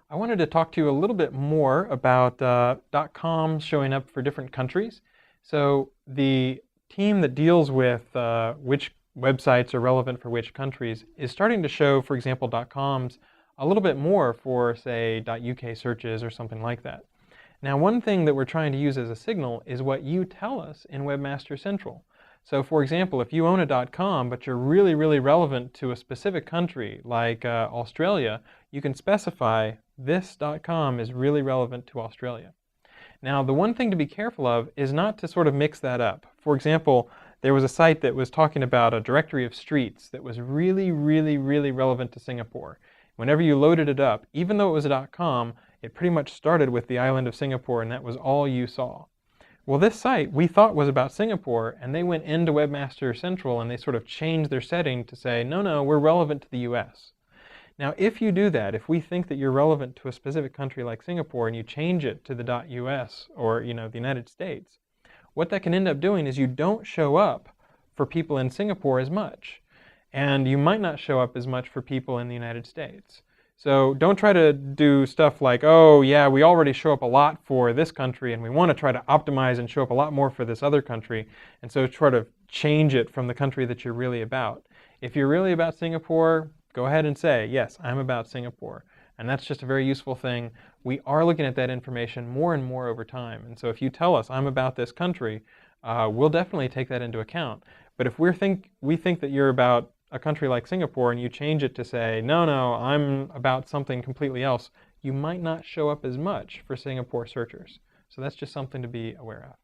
I wanted to talk to you a little bit more about .coms showing up for different countries. So the team that deals with which websites are relevant for which countries is starting to show, for example, .coms a little bit more for, say, .uk searches or something like that. Now, one thing that we're trying to use as a signal is what you tell us in Webmaster Central. So, for example, if you own a .com, but you're really, really relevant to a specific country, like Australia, you can specify this .com is really relevant to Australia. Now, the one thing to be careful of is not to sort of mix that up. For example, there was a site that was talking about a directory of streets that was really, really, really relevant to Singapore. Whenever you loaded it up, even though it was a .com, it pretty much started with the island of Singapore, and that was all you saw. Well, this site we thought was about Singapore, and they went into Webmaster Central and they sort of changed their setting to say, no, no, we're relevant to the US. Now, if you do that, if we think that you're relevant to a specific country like Singapore and you change it to the .us or, the United States, what that can end up doing is you don't show up for people in Singapore as much, and you might not show up as much for people in the United States. So don't try to do stuff like, oh yeah, we already show up a lot for this country and we want to try to optimize and show up a lot more for this other country, and so try to change it from the country that you're really about. If you're really about Singapore, go ahead and say, yes, I'm about Singapore. And that's just a very useful thing. We are looking at that information more and more over time. And so if you tell us, I'm about this country, we'll definitely take that into account. But if we think that you're about a country like Singapore and you change it to say, no, no, I'm about something completely else, you might not show up as much for Singapore searchers. So that's just something to be aware of.